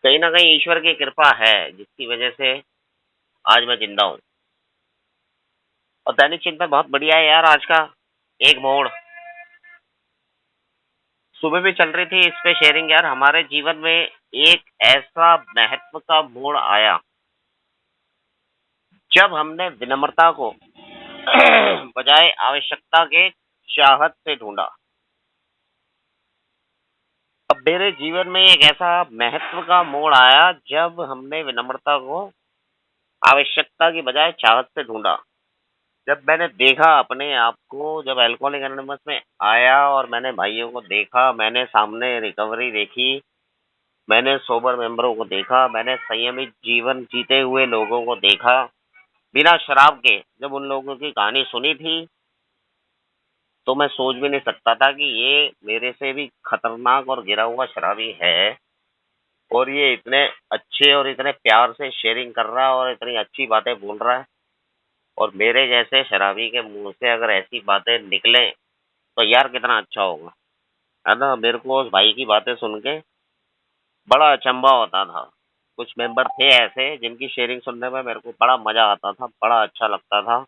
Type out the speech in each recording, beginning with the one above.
कहीं न कहीं ईश्वर की कृपा है, जिसकी वजह से आज मैं ज़िंदा हूँ। और दैनिक चिंतन बहुत बढ़िया है यार आज का, एक मोड़। सुबह भी चल रही थी इस पे शेयरिंग यार, हमारे जीवन में एक ऐसा महत्व का मोड़ आया, जब हमने विनम्रता को बजाय आवश्यकता के चाहत से ढूँढा। अब मेरे जीवन में एक ऐसा महत्व का मोड़ आया, जब हमने विनम्रता को आवश्यकता की बजाय चाहत से ढूँढा। जब मैंने देखा अपने आप को, जब अल्कोहलिक एनोनिमस में आया और मैंने भाइयों को देखा, मैंने सामने रिकवरी देखी, मैंने सोबर मेंबरों को देखा, मैंने संयमित जीवन जीते हुए लोगों को देखा, बिना शराब के। जब उन लोगों की कहानी सुनी थी, तो मैं सोच भी नहीं सकता था कि ये मेरे से भी खतरनाक और गिरा हुआ शराबी है, और ये इतने अच्छे और इतने प्यार से शेयरिंग कर रहा है और इतनी अच्छी बातें बोल रहा है। और मेरे जैसे शराबी के मुँह से अगर ऐसी बातें निकलें, तो यार कितना अच्छा होगा, है ना? मेरे को उस भाई की बातें सुन के बड़ा अचंभा होता था। कुछ मेंबर थे ऐसे जिनकी शेयरिंग सुनने में मेरे को बड़ा मज़ा आता था, बड़ा अच्छा लगता था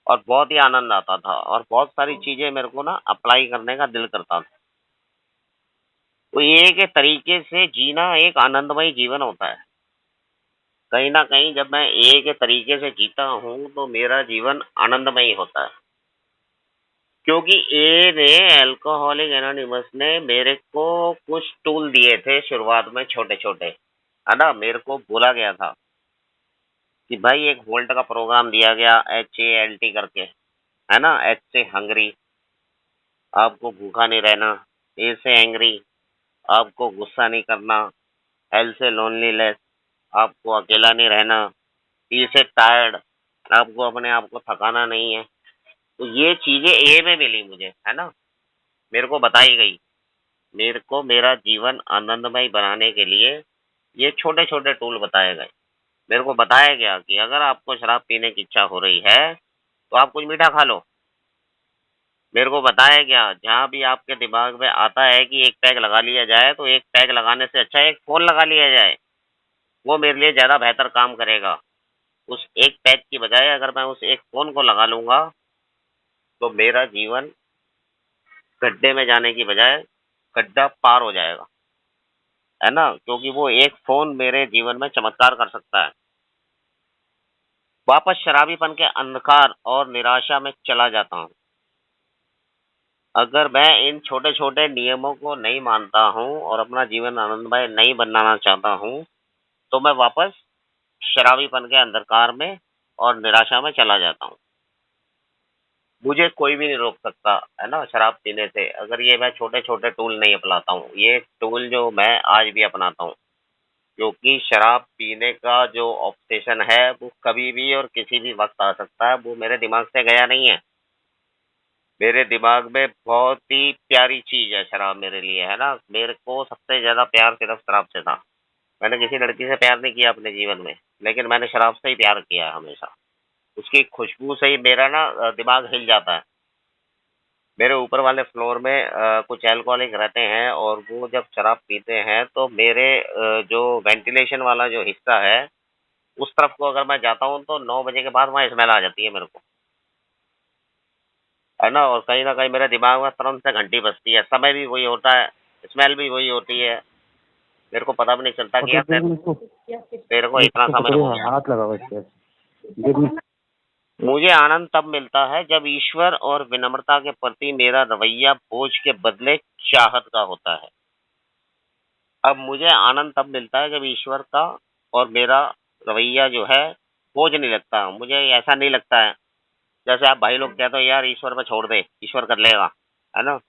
और बहुत ही आनंद आता था, और बहुत सारी चीज़ें मेरे को ना अप्लाई करने का दिल करता था। तो ये एक तरीके से जीना एक आनंदमय जीवन होता है। कहीं न कहीं जब मैं एक तरीके से जीता हूँ, तो मेरा जीवन आनंदमयी होता है। क्योंकि ए ने अल्कोहलिक एनोनिमस ने मेरे को कुछ टूल दिए थे शुरुआत में, छोटे-छोटे, है ना? मेरे को बोला गया था कि भाई एक वोल्ट का प्रोग्राम दिया गया, HALT करके, है ना? H से हंग्री, आपको भूखा नहीं रहना, A से एंग्री, आपको गुस्सा नहीं करना, L से लोनलीनेस, आपको अकेला नहीं रहना, T से टायर्ड, आपको अपने आप को थकाना नहीं है। तो ये चीज़ें ए में मिली मुझे, है ना? मेरे को बताई गई। मेरे को मेरा जीवन आनंदमय बनाने के लिए ये छोटे-छोटे टूल बताए गए। मेरे को बताया गया कि अगर आपको शराब पीने की इच्छा हो रही है, तो आप कुछ मीठा खा लो। मेरे को बताया गया, जहाँ भी आपके दिमाग में आता है कि एक पैग लगा लिया जाए, तो एक पैग लगाने से अच्छा एक फ़ोन लगा लिया जाए। वो मेरे लिए ज़्यादा बेहतर काम करेगा। उस एक पैग की बजाय अगर मैं उस एक फ़ोन को लगा लूँगा, तो मेरा जीवन गड्ढे में जाने की बजाय गड्ढा पार हो जाएगा। है ना? क्योंकि वो एक फ़ोन मेरे जीवन में चमत्कार कर सकता है। वापस शराबीपन के अंधकार और निराशा में चला जाता हूँ। अगर मैं इन छोटे-छोटे नियमों को नहीं मानता हूँ और अपना जीवन आनंदमय नहीं बनाना चाहता हूँ, तो मैं वापस शराबीपन के अंधकार में और निराशा में चला जाता हूँ। मुझे कोई भी नहीं रोक सकता, है ना, शराब पीने से, अगर ये मैं छोटे-छोटे टूल नहीं अपनाता हूँ। ये टूल जो मैं आज भी अपनाता हूँ। क्योंकि शराब पीने का जो ऑब्सेशन है, वो कभी भी और किसी भी वक़्त आ सकता है, वो मेरे दिमाग से गया नहीं है। मेरे दिमाग में बहुत ही प्यारी चीज़ है शराब मेरे लिए, है ना? मेरे को सबसे ज़्यादा प्यार सिर्फ़ शराब से था। मैंने किसी लड़की से प्यार नहीं किया अपने जीवन में, लेकिन मैंने शराब से ही प्यार किया है हमेशा। उसकी खुशबू से ही मेरा ना दिमाग हिल जाता है। मेरे ऊपर वाले फ्लोर में कुछ अल्कोहलिक रहते हैं, और वो जब शराब पीते हैं, तो मेरे जो वेंटिलेशन वाला जो हिस्सा है, उस तरफ को अगर मैं जाता हूँ, तो 9 बजे के बाद वहाँ स्मेल आ जाती है मेरे को, है ना? और कहीं न कहीं मेरे दिमाग में तुरंत से घंटी बजती है, समय भी वही होता है, स्मेल भी वही होती है। मेरे को पता भी नहीं चलता कि पकड़ यार के इसको तेरे को इतना इसको समय पकड़े, हो गया। हाथ लगाओ इस पे। गिर मुझे आनंद तब मिलता है जब ईश्वर और विनम्रता के प्रति मेरा रवैया बोझ के बदले चाहत का होता है। अब मुझे आनंद तब मिलता है जब ईश्वर का और मेरा रवैया जो है बोझ नहीं लगता। मुझे ऐसा नहीं लगता है, जैसे आप भाई लोग कहते हो यार ईश्वर पे छोड़ दे, ईश्वर कर लेगा, है ना?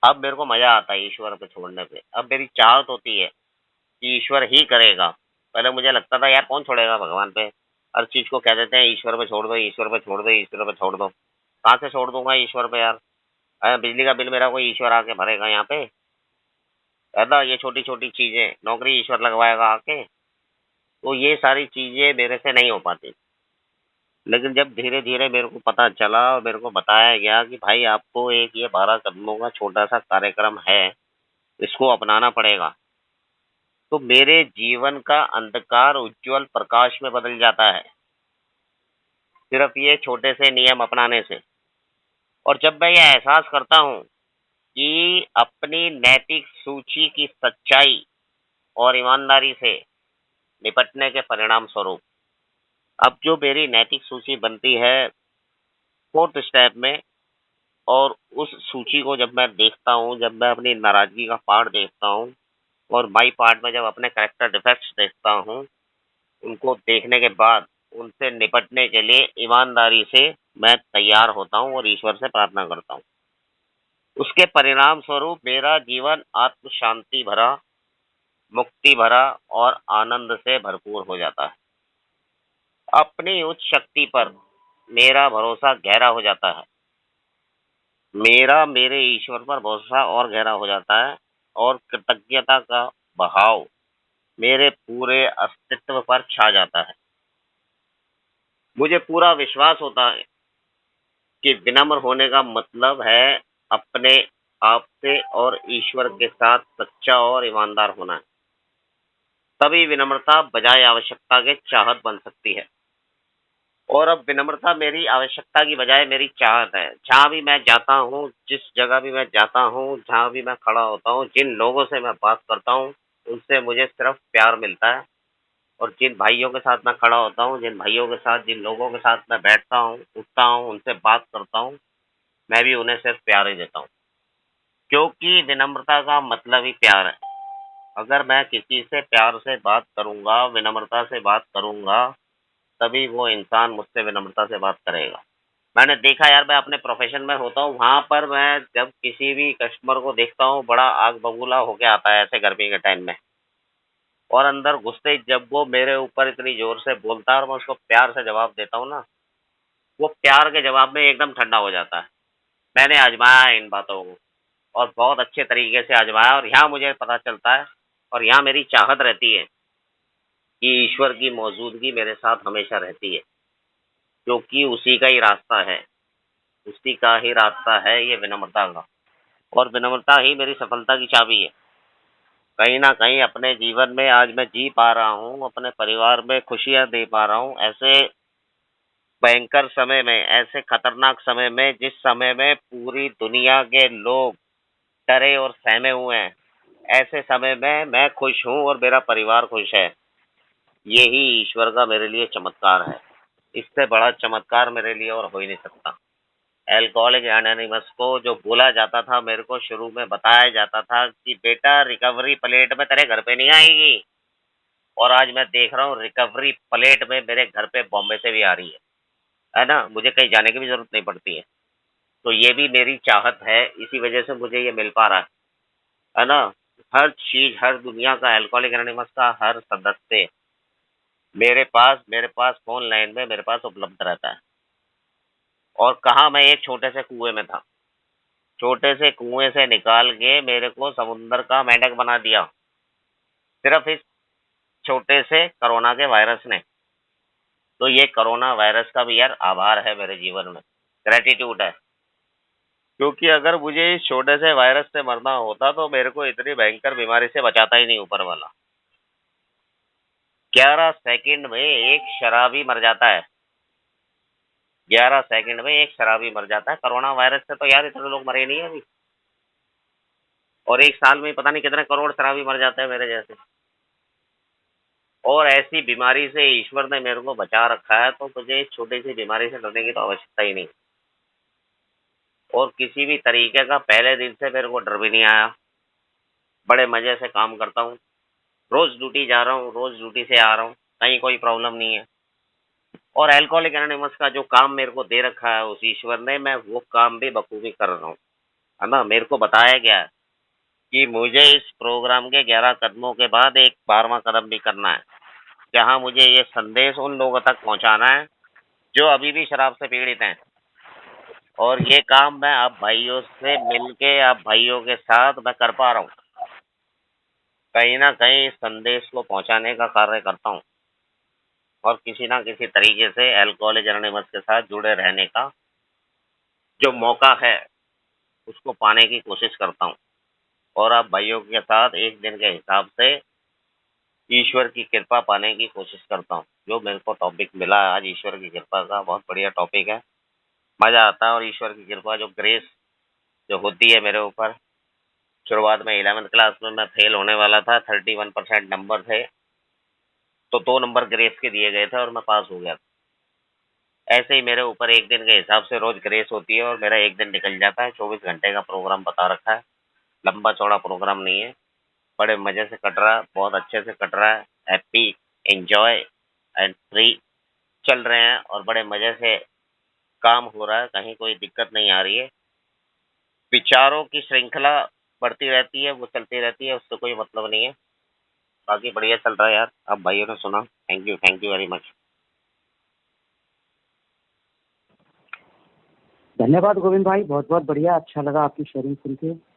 अब मेरे को मज़ा आता है ईश्वर पे छोड़ने पे। अब मेरी चाहत होती है कि ईश्वर ही करेगा। पहले मुझे लगता था यार कौन छोड़ेगा भगवान पे? हर चीज़ को कह देते हैं ईश्वर पे छोड़ दो, ईश्वर पे छोड़ दो, ईश्वर पे छोड़ दो। कहाँ से छोड़ दूँगा ईश्वर पे यार? बिजली का बिल मेरा कोई ईश्वर आके भरेगा यहाँ पे? है ना? ये छोटी-छोटी चीज़ें, नौकरी ईश्वर लगवाएगा आके? तो ये सारी चीज़ें मेरे से नहीं हो पाती। लेकिन जब धीरे-धीरे मेरे को पता चला और मेरे को बताया गया कि भाई आपको एक ये 12 कदमों का छोटा-सा कार्यक्रम है, इसको अपनाना पड़ेगा। तो मेरे जीवन का अंधकार उज्ज्वल प्रकाश में बदल जाता है, सिर्फ ये छोटे से नियम अपनाने से। और जब मैं ये एहसास करता हूँ कि अपनी नैतिक सूची की सच्चाई और ईमानदारी से निपटने के परिणाम स्वरूप अब जो मेरी नैतिक सूची बनती है 4th स्टेप में, और उस सूची को जब मैं देखता हूँ, जब मैं अपनी नाराज़गी का पार्ट देखता हूँ और बाई पार्ट में जब अपने कैरेक्टर डिफेक्ट्स देखता हूँ, उनको देखने के बाद उनसे निपटने के लिए ईमानदारी से मैं तैयार होता हूँ और ईश्वर से प्रार्थना करता हूँ। उसके परिणाम स्वरूप मेरा जीवन आत्म शांति भरा, मुक्ति भरा और आनंद से भरपूर हो जाता है। अपनी उच्च शक्ति पर मेरा भरोसा गहरा हो जाता है। मेरा मेरे ईश्वर पर भरोसा और गहरा हो जाता है और कृतज्ञता का बहाव मेरे पूरे अस्तित्व पर छा जाता है। मुझे पूरा विश्वास होता है कि विनम्र होने का मतलब है अपने आप से और ईश्वर के साथ सच्चा और ईमानदार होना है। तभी विनम्रता बजाय आवश्यकता के चाहत बन सकती है। और अब विनम्रता मेरी आवश्यकता की बजाय मेरी चाहत है। जहाँ भी मैं जाता हूँ, जिस जगह भी मैं जाता हूँ, जहाँ भी मैं खड़ा होता हूँ, जिन लोगों से मैं बात करता हूँ, उनसे मुझे सिर्फ प्यार मिलता है। और जिन भाइयों के साथ मैं खड़ा होता हूँ, जिन भाइयों के साथ, जिन लोगों के साथ मैं बैठता हूँ, उठता हूँ, उनसे बात करता हूँ, मैं भी उन्हें सिर्फ प्यार ही देता हूँ। क्योंकि विनम्रता का मतलब ही प्यार है। अगर मैं किसी से प्यार से बात करूँगा, विनम्रता से बात करूँगा, तभी वो इंसान मुझसे विनम्रता से बात करेगा। मैंने देखा यार, मैं अपने प्रोफ़ेशन में होता हूँ, वहाँ पर मैं जब किसी भी कस्टमर को देखता हूँ, बड़ा आग बबूला होके आता है ऐसे गर्मी के टाइम में, और अंदर घुसते ही जब वो मेरे ऊपर इतनी ज़ोर से बोलता है और मैं उसको प्यार से जवाब देता हूँ ना, वो प्यार के जवाब में एकदम ठंडा हो जाता है। मैंने आज़माया है इन बातों को और बहुत अच्छे तरीके से आज़माया, और यहाँ मुझे पता चलता है और यहाँ मेरी चाहत रहती है कि ईश्वर की मौजूदगी मेरे साथ हमेशा रहती है, क्योंकि उसी का ही रास्ता है, उसी का ही रास्ता है ये विनम्रता का। और विनम्रता ही मेरी सफलता की चाबी है। कहीं न कहीं अपने जीवन में आज मैं जी पा रहा हूँ, अपने परिवार में खुशियाँ दे पा रहा हूँ, ऐसे भयंकर समय में, ऐसे खतरनाक समय में, जिस समय में पूरी दुनिया के लोग डरे और सहमे हुए हैं, ऐसे समय में मैं खुश हूँ और मेरा परिवार खुश है। यही ईश्वर का मेरे लिए चमत्कार है। इससे बड़ा चमत्कार मेरे लिए और हो ही नहीं सकता। अल्कोहलिक एनोनिमस को जो बोला जाता था, मेरे को शुरू में बताया जाता था कि बेटा रिकवरी प्लेट में तेरे घर पे नहीं आएगी, और आज मैं देख रहा हूँ रिकवरी प्लेट में मेरे घर पे बॉम्बे से भी आ रही है ना? मुझे कहीं जाने की भी ज़रूरत नहीं पड़ती है। तो ये भी मेरी चाहत है, इसी वजह से मुझे ये मिल पा रहा है ना? हर चीज़, हर दुनिया का अल्कोहलिक एनोनिमस का हर सदस्य मेरे पास फ़ोन लाइन में मेरे पास उपलब्ध रहता है। और कहाँ मैं एक छोटे से कुएँ में था। छोटे से कुएँ से निकाल के मेरे को समुंदर का मेंढक बना दिया, सिर्फ़ इस छोटे से कोरोना के वायरस ने। तो ये कोरोना वायरस का भी यार आभार है मेरे जीवन में, ग्रैटिट्यूड है। क्योंकि अगर मुझे इस छोटे से वायरस से मरना होता तो मेरे को इतनी भयंकर बीमारी से बचाता ही नहीं ऊपर वाला। 11 सेकंड में एक शराबी मर जाता है। 11 सेकंड में एक शराबी मर जाता है। कोरोना वायरस से तो यार इतने लोग मरे नहीं हैं अभी। और 1 साल में पता नहीं कितने करोड़ शराबी मर जाते हैं मेरे जैसे। और ऐसी बीमारी से ईश्वर ने मेरे को बचा रखा है, तो मुझे इस छोटी-सी बीमारी से डरने की तो आवश्यकता ही नहीं। और किसी भी तरीके का पहले दिन से मेरे को डर भी नहीं आया। बड़े मज़े से काम करता हूँ। रोज़ ड्यूटी जा रहा हूँ, रोज़ ड्यूटी से आ रहा हूँ, कहीं कोई प्रॉब्लम नहीं है। और अल्कोहलिक एनोनिमस का जो काम मेरे को दे रखा है उस ईश्वर ने, मैं वो काम भी बखूबी कर रहा हूँ, है ना? मेरे को बताया गया है कि मुझे इस प्रोग्राम के 11 कदमों के बाद एक 12वां कदम भी करना है, जहाँ मुझे ये संदेश उन लोगों तक पहुँचाना है, जो अभी भी शराब से पीड़ित हैं। और ये काम मैं आप भाइयों से मिलके, आप भाइयों के साथ मैं कर पा रहा हूँ। कहीं न कहीं इस संदेश को पहुँचाने का कार्य करता हूँ और किसी न किसी तरीके से अल्कोहलिक एनोनिमस के साथ जुड़े रहने का जो मौका है, उसको पाने की कोशिश करता हूँ। और आप भाइयों के साथ एक दिन के हिसाब से ईश्वर की कृपा पाने की कोशिश करता हूँ। जो मेरे को टॉपिक मिला आज ईश्वर की कृपा का, बहुत बढ़िया टॉपिक है। मज़ा आता है और ईश्वर की कृपा जो ग्रेस जो होती है मेरे ऊपर। शुरुआत में 11th क्लास में मैं फेल होने वाला था, 31% नंबर थे, तो 2 नंबर ग्रेस के दिए गए थे और मैं पास हो गया था। ऐसे ही मेरे ऊपर 1 दिन के हिसाब से रोज़ ग्रेस होती है और मेरा 1 दिन निकल जाता है। 24 घंटे का प्रोग्राम बता रखा है, लंबा-चौड़ा प्रोग्राम नहीं है। बड़े मज़े से कट रहा है, बहुत अच्छे से कट रहा है। हैप्पी, एन्जॉय एंड फ्री चल रहे हैं और बड़े मज़े से काम हो रहा है, कहीं कोई दिक्कत नहीं आ रही है। विचारों की श्रृंखला बढ़ती रहती है, वो चलती रहती है, उससे कोई मतलब नहीं है। बाकी बढ़िया चल रहा है यार, अब भाइयों ने सुना। Thank you very much. धन्यवाद गोविंद भाई, बहुत बहुत बढ़िया, अच्छा लगा आपकी शेयरिंग सुन के।